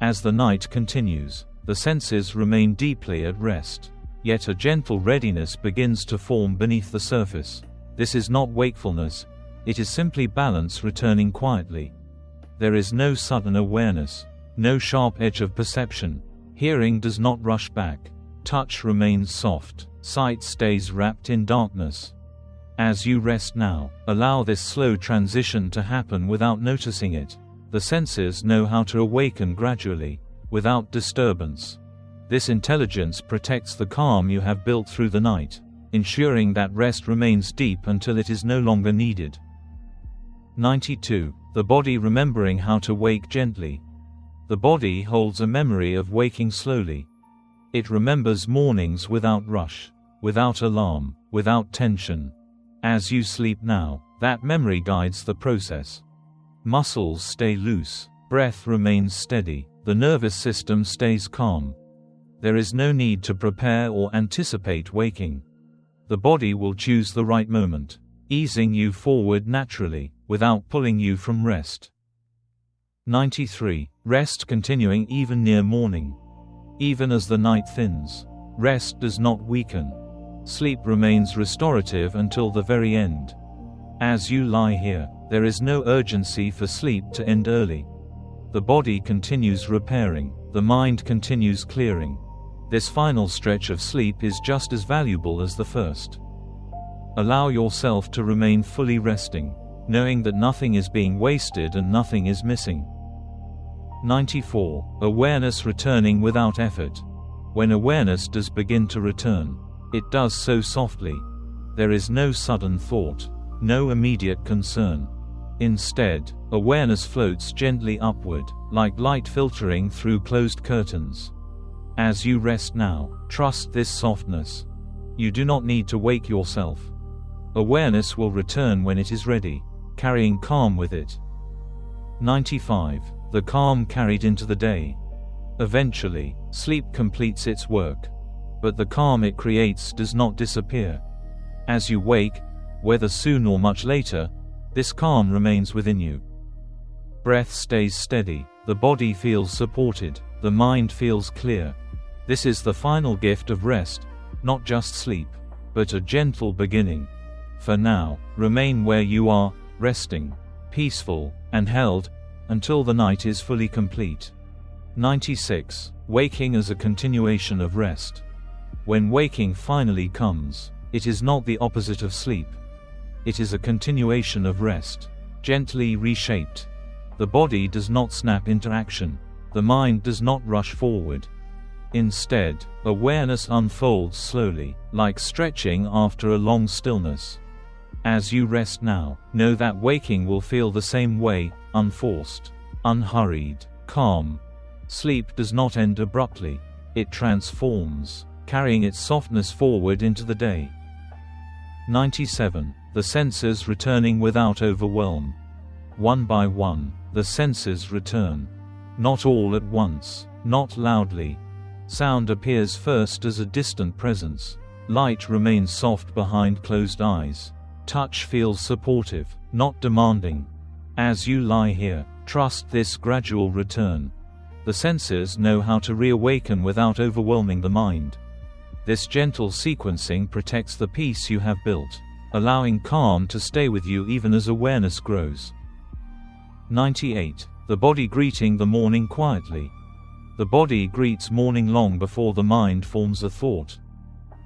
As the night continues, the senses remain deeply at rest. Yet a gentle readiness begins to form beneath the surface. This is not wakefulness, it is simply balance returning quietly. There is no sudden awareness, no sharp edge of perception. Hearing does not rush back. Touch remains soft, sight stays wrapped in darkness. As you rest now, allow this slow transition to happen without noticing it. The senses know how to awaken gradually, without disturbance. This intelligence protects the calm you have built through the night, ensuring that rest remains deep until it is no longer needed. 92. The body remembering how to wake gently. The body holds a memory of waking slowly. It remembers mornings without rush, without alarm, without tension. As you sleep now, that memory guides the process. Muscles stay loose, breath remains steady, the nervous system stays calm. There is no need to prepare or anticipate waking. The body will choose the right moment, easing you forward naturally, without pulling you from rest. 93. Rest continuing even near morning. Even as the night thins, rest does not weaken. Sleep remains restorative until the very end. As you lie here, there is no urgency for sleep to end early. The body continues repairing, the mind continues clearing. This final stretch of sleep is just as valuable as the first. Allow yourself to remain fully resting, knowing that nothing is being wasted and nothing is missing. 94. Awareness returning without effort. When awareness does begin to return, it does so softly. There is no sudden thought, no immediate concern. Instead, awareness floats gently upward, like light filtering through closed curtains. As you rest now, trust this softness. You do not need to wake yourself. Awareness will return when it is ready, carrying calm with it. 95. The calm carried into the day. Eventually, sleep completes its work. But the calm it creates does not disappear. As you wake, whether soon or much later, this calm remains within you. Breath stays steady, the body feels supported, the mind feels clear. This is the final gift of rest, not just sleep, but a gentle beginning. For now, remain where you are, resting, peaceful, and held, until the night is fully complete. 96. Waking as a continuation of rest. When waking finally comes, it is not the opposite of sleep. It is a continuation of rest, gently reshaped. The body does not snap into action. The mind does not rush forward. Instead, awareness unfolds slowly, like stretching after a long stillness. As you rest now, know that waking will feel the same way, unforced, unhurried, calm. Sleep does not end abruptly. It transforms, carrying its softness forward into the day. 97. The senses returning without overwhelm. One by one, the senses return. Not all at once, not loudly. Sound appears first as a distant presence. Light remains soft behind closed eyes. Touch feels supportive, not demanding. As you lie here, trust this gradual return. The senses know how to reawaken without overwhelming the mind. This gentle sequencing protects the peace you have built, allowing calm to stay with you even as awareness grows. 98. The body greeting the morning quietly. The body greets morning long before the mind forms a thought.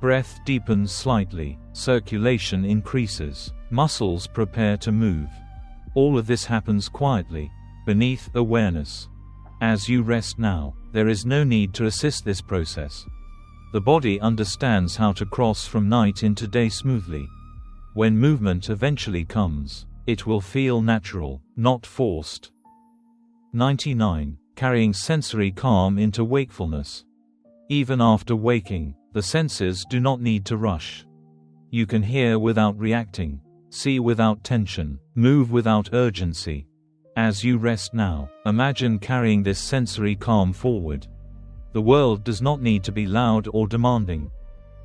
Breath deepens slightly, circulation increases, muscles prepare to move. All of this happens quietly, beneath awareness. As you rest now, there is no need to assist this process. The body understands how to cross from night into day smoothly. When movement eventually comes, it will feel natural, not forced. 99. Carrying sensory calm into wakefulness. Even after waking, the senses do not need to rush. You can hear without reacting, see without tension, move without urgency. As you rest now, imagine carrying this sensory calm forward. The world does not need to be loud or demanding.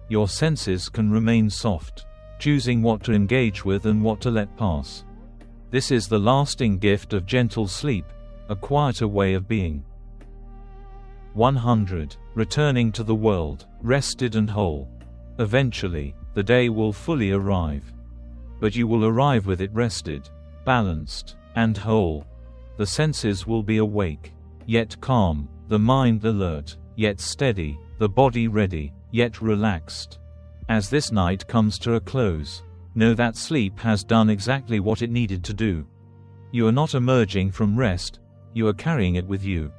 Your senses can remain soft, choosing what to engage with and what to let pass. This is the lasting gift of gentle sleep, a quieter way of being. 100. Returning to the world, rested and whole. Eventually, the day will fully arrive. But you will arrive with it rested, balanced, and whole. The senses will be awake, yet calm, the mind alert, yet steady, the body ready, yet relaxed. As this night comes to a close, know that sleep has done exactly what it needed to do. You are not emerging from rest, you are carrying it with you.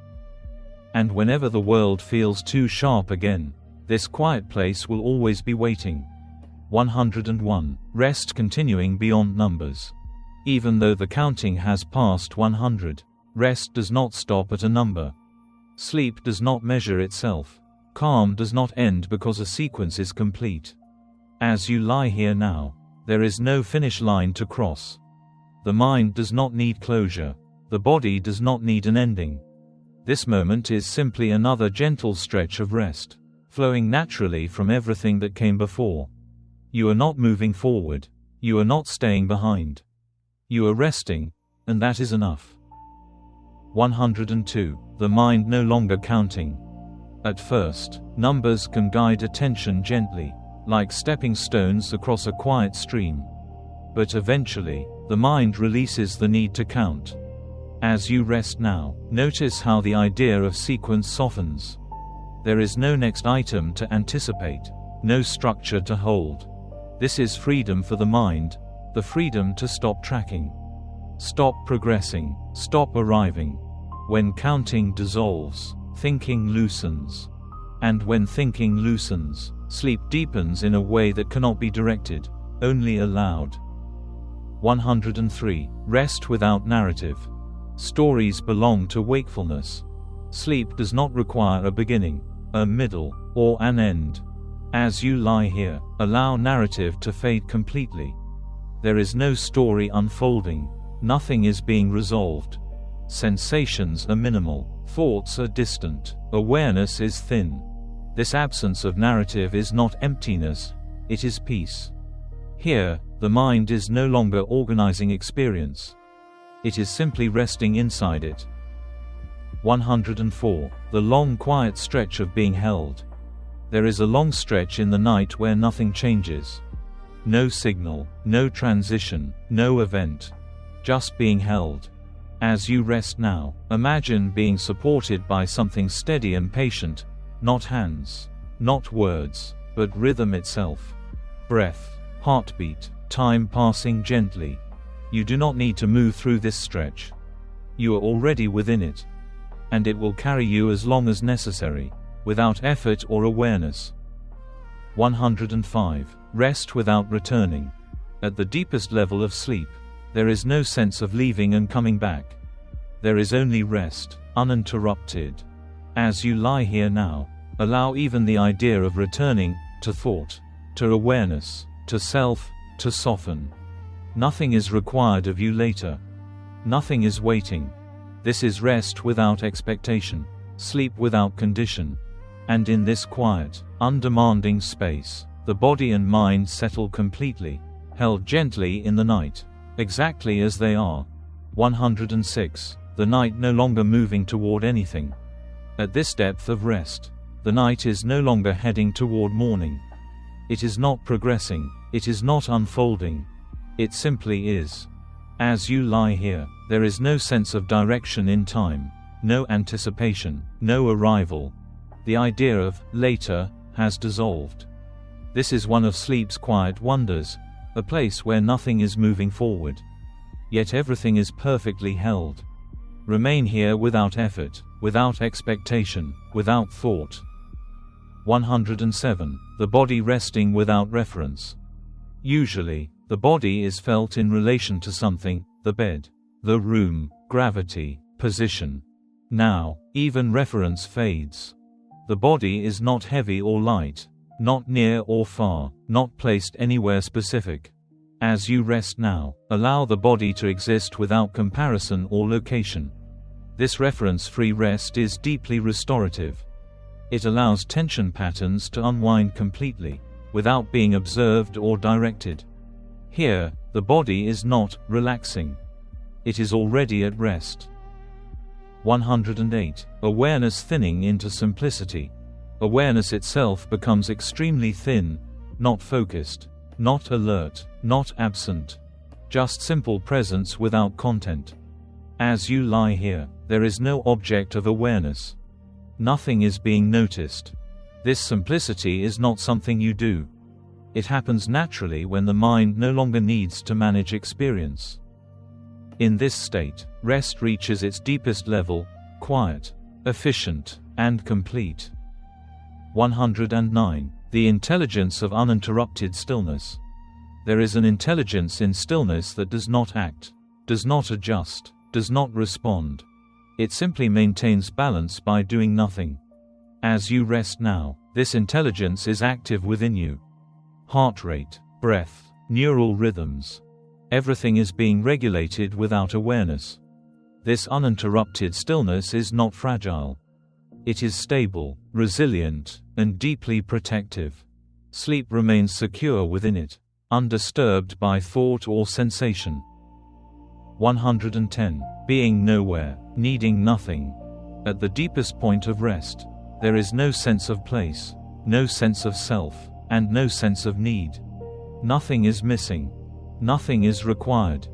And whenever the world feels too sharp again, this quiet place will always be waiting. 101. Rest continuing beyond numbers. Even though the counting has passed 100, rest does not stop at a number. Sleep does not measure itself. Calm does not end because a sequence is complete. As you lie here now, there is no finish line to cross. The mind does not need closure. The body does not need an ending. This moment is simply another gentle stretch of rest, flowing naturally from everything that came before. You are not moving forward. You are not staying behind. You are resting, and that is enough. 102. The mind no longer counting. At first, numbers can guide attention gently, like stepping stones across a quiet stream. But eventually, the mind releases the need to count. As you rest now, notice how the idea of sequence softens. There is no next item to anticipate, no structure to hold. This is freedom for the mind, the freedom to stop tracking. Stop progressing, stop arriving. When counting dissolves, thinking loosens. And when thinking loosens, sleep deepens in a way that cannot be directed, only allowed. 103. Rest without narrative. Stories belong to wakefulness. Sleep does not require a beginning, a middle, or an end. As you lie here, allow narrative to fade completely. There is no story unfolding, nothing is being resolved. Sensations are minimal, thoughts are distant, awareness is thin. This absence of narrative is not emptiness, it is peace. Here, the mind is no longer organizing experience. It is simply resting inside it. 104. The long quiet stretch of being held. There is a long stretch in the night where nothing changes. No signal, no transition, no event. Just being held. As you rest now, imagine being supported by something steady and patient, not hands, not words, but rhythm itself. Breath, heartbeat, time passing gently. You do not need to move through this stretch. You are already within it. And it will carry you as long as necessary, without effort or awareness. 105. Rest without returning. At the deepest level of sleep, there is no sense of leaving and coming back. There is only rest, uninterrupted. As you lie here now, allow even the idea of returning, to thought, to awareness, to self, to soften. Nothing is required of you later. Nothing is waiting. This is rest without expectation, sleep without condition. And in this quiet, undemanding space, the body and mind settle completely, held gently in the night, exactly as they are. 106. The night no longer moving toward anything. At this depth of rest, the night is no longer heading toward morning. It is not progressing, it is not unfolding. It simply is. As you lie here, there is no sense of direction in time, no anticipation, no arrival. The idea of later has dissolved. This is one of sleep's quiet wonders, a place where nothing is moving forward. Yet everything is perfectly held. Remain here without effort, without expectation, without thought. 107. The body resting without reference. Usually, the body is felt in relation to something, the bed, the room, gravity, position. Now, even reference fades. The body is not heavy or light, not near or far, not placed anywhere specific. As you rest now, allow the body to exist without comparison or location. This reference-free rest is deeply restorative. It allows tension patterns to unwind completely, without being observed or directed. Here, the body is not relaxing. It is already at rest. 108. Awareness thinning into simplicity. Awareness itself becomes extremely thin, not focused, not alert, not absent. Just simple presence without content. As you lie here, there is no object of awareness. Nothing is being noticed. This simplicity is not something you do. It happens naturally when the mind no longer needs to manage experience. In this state, rest reaches its deepest level, quiet, efficient, and complete. 109. The intelligence of uninterrupted stillness. There is an intelligence in stillness that does not act, does not adjust, does not respond. It simply maintains balance by doing nothing. As you rest now, this intelligence is active within you. Heart rate, breath, neural rhythms. Everything is being regulated without awareness. This uninterrupted stillness is not fragile. It is stable, resilient, and deeply protective. Sleep remains secure within it, undisturbed by thought or sensation. 110. Being nowhere, needing nothing. At the deepest point of rest, there is no sense of place, no sense of self, and no sense of need. Nothing is missing. Nothing is required.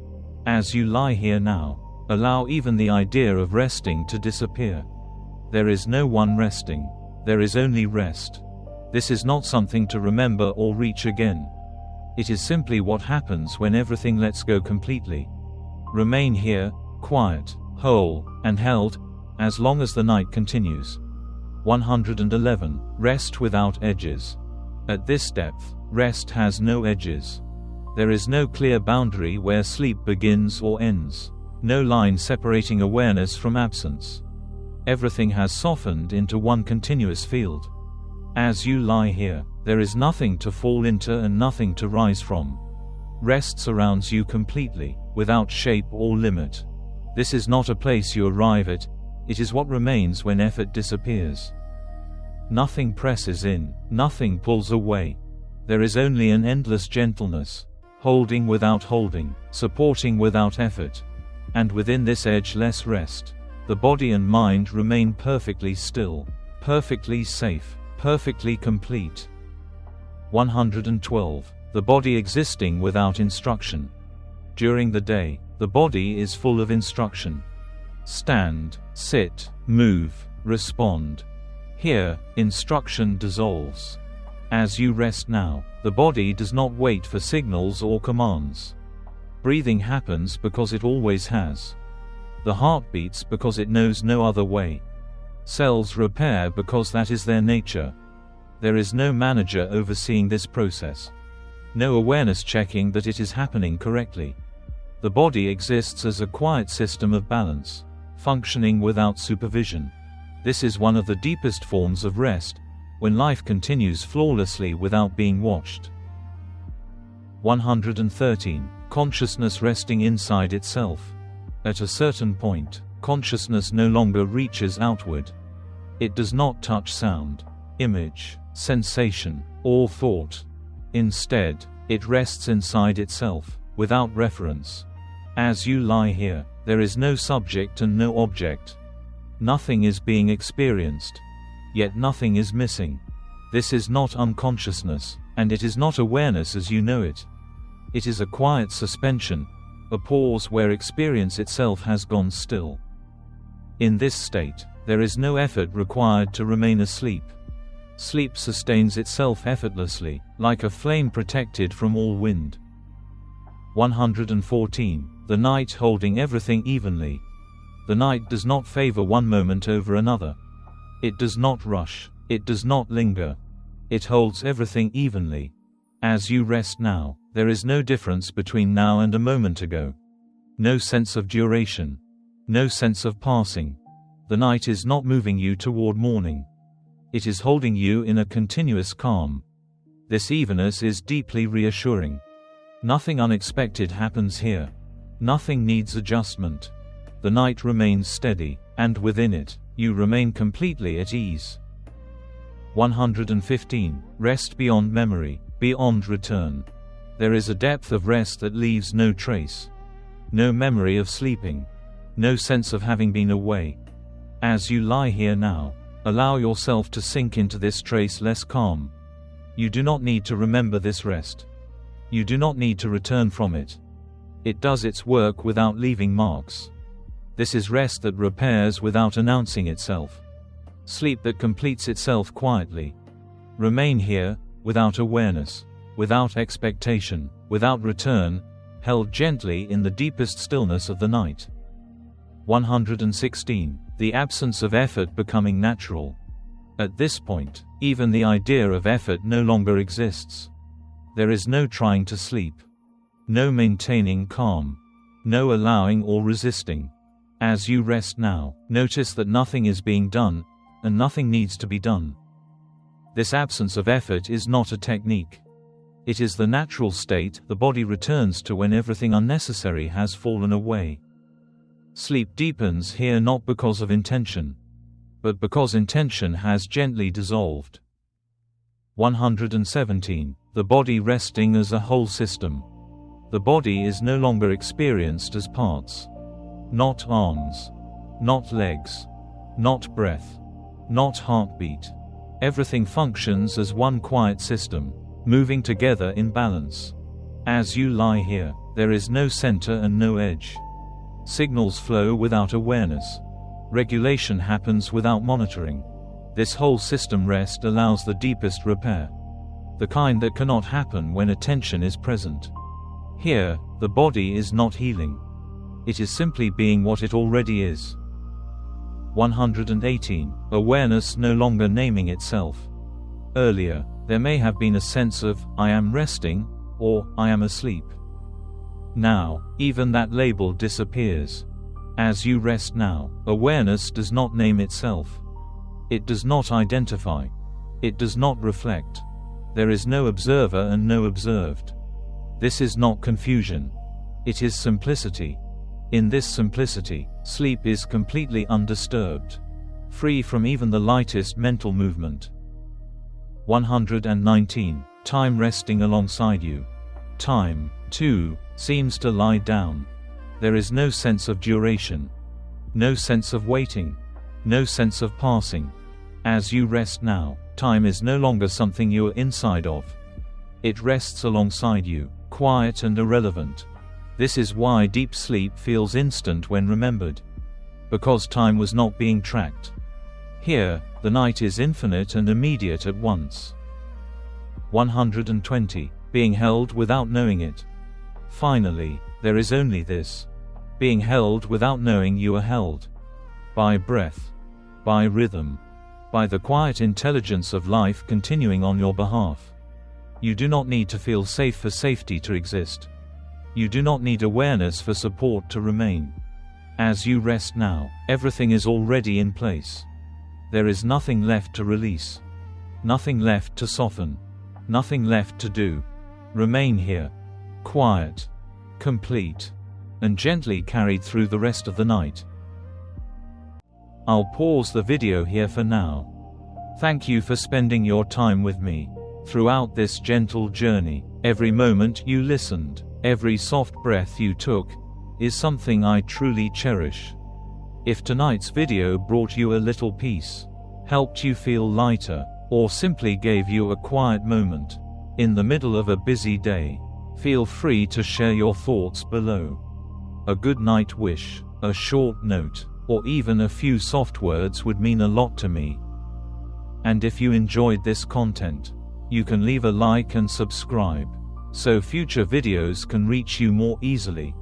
As you lie here now, Allow even the idea of resting to disappear. There is no one resting. There is only rest. This is not something to remember or reach again. It is simply what happens when everything lets go completely. Remain here, quiet, whole, and held, as long as the night continues. 111. Rest without edges. At this depth, rest has no edges. There is no clear boundary where sleep begins or ends. No line separating awareness from absence. Everything has softened into one continuous field. As you lie here, there is nothing to fall into and nothing to rise from. Rest surrounds you completely, without shape or limit. This is not a place you arrive at, it is what remains when effort disappears. Nothing presses in, nothing pulls away. There is only an endless gentleness, holding without holding, supporting without effort. And within this edgeless rest, the body and mind remain perfectly still, perfectly safe, perfectly complete. 112. The body existing without instruction. During the day, the body is full of instruction. Stand, sit, move, respond. Here, instruction dissolves. As you rest now, the body does not wait for signals or commands. Breathing happens because it always has. The heart beats because it knows no other way. Cells repair because that is their nature. There is no manager overseeing this process. No awareness checking that it is happening correctly. The body exists as a quiet system of balance, functioning without supervision. This is one of the deepest forms of rest, when life continues flawlessly without being watched. 113. Consciousness resting inside itself. At a certain point, consciousness no longer reaches outward. It does not touch sound, image, sensation, or thought. Instead, it rests inside itself, without reference. As you lie here, there is no subject and no object. Nothing is being experienced. Yet nothing is missing. This is not unconsciousness, and it is not awareness as you know it. It is a quiet suspension, a pause where experience itself has gone still. In this state, there is no effort required to remain asleep. Sleep sustains itself effortlessly, like a flame protected from all wind. 114. The night holding everything evenly. The night does not favor one moment over another. It does not rush, it does not linger. It holds everything evenly. As you rest now, there is no difference between now and a moment ago. No sense of duration. No sense of passing. The night is not moving you toward morning. It is holding you in a continuous calm. This evenness is deeply reassuring. Nothing unexpected happens here. Nothing needs adjustment. The night remains steady, and within it, you remain completely at ease. 115. Rest beyond memory, beyond return. There is a depth of rest that leaves no trace. No memory of sleeping. No sense of having been away. As you lie here now, allow yourself to sink into this traceless calm. You do not need to remember this rest. You do not need to return from it. It does its work without leaving marks. This is rest that repairs without announcing itself. Sleep that completes itself quietly. Remain here, without awareness, without expectation, without return, held gently in the deepest stillness of the night. 116. The absence of effort becoming natural. At this point, even the idea of effort no longer exists. There is no trying to sleep. No maintaining calm. No allowing or resisting. As you rest now, notice that nothing is being done, and nothing needs to be done. This absence of effort is not a technique. It is the natural state the body returns to when everything unnecessary has fallen away. Sleep deepens here not because of intention, but because intention has gently dissolved. 117. The body resting as a whole system. The body is no longer experienced as parts. Not arms. Not legs. Not breath. Not heartbeat. Everything functions as one quiet system, moving together in balance. As you lie here, there is no center and no edge. Signals flow without awareness. Regulation happens without monitoring. This whole system rest allows the deepest repair. The kind that cannot happen when attention is present. Here, the body is not healing. It is simply being what it already is. 118. Awareness no longer naming itself. Earlier, there may have been a sense of, I am resting, or, I am asleep. Now, even that label disappears. As you rest now, awareness does not name itself. It does not identify. It does not reflect. There is no observer and no observed. This is not confusion. It is simplicity. In this simplicity, sleep is completely undisturbed, free from even the lightest mental movement. 119. Time resting alongside you. Time, too, seems to lie down. There is no sense of duration. No sense of waiting. No sense of passing. As you rest now, time is no longer something you are inside of. It rests alongside you, quiet and irrelevant. This is why deep sleep feels instant when remembered. Because time was not being tracked. Here, the night is infinite and immediate at once. 120. Being held without knowing it. Finally, there is only this. Being held without knowing you are held. By breath. By rhythm. By the quiet intelligence of life continuing on your behalf. You do not need to feel safe for safety to exist. You do not need awareness for support to remain. As you rest now, everything is already in place. There is nothing left to release. Nothing left to soften. Nothing left to do. Remain here. Quiet. Complete. And gently carried through the rest of the night. I'll pause the video here for now. Thank you for spending your time with me. Throughout this gentle journey, every moment you listened, every soft breath you took, is something I truly cherish. If tonight's video brought you a little peace, helped you feel lighter, or simply gave you a quiet moment in the middle of a busy day, feel free to share your thoughts below. A good night wish, a short note, or even a few soft words would mean a lot to me. And if you enjoyed this content, you can leave a like and subscribe, so future videos can reach you more easily.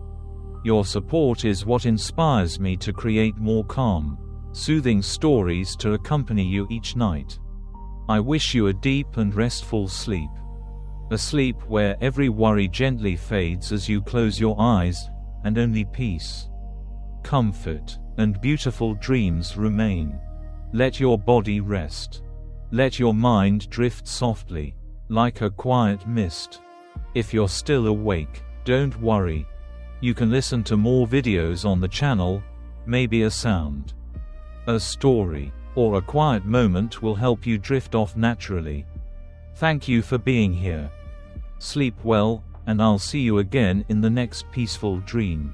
Your support is what inspires me to create more calm, soothing stories to accompany you each night. I wish you a deep and restful sleep. A sleep where every worry gently fades as you close your eyes, and only peace, comfort, and beautiful dreams remain. Let your body rest. Let your mind drift softly, like a quiet mist. If you're still awake, don't worry. You can listen to more videos on the channel. Maybe a sound, a story, or a quiet moment will help you drift off naturally. Thank you for being here. Sleep well, and I'll see you again in the next peaceful dream.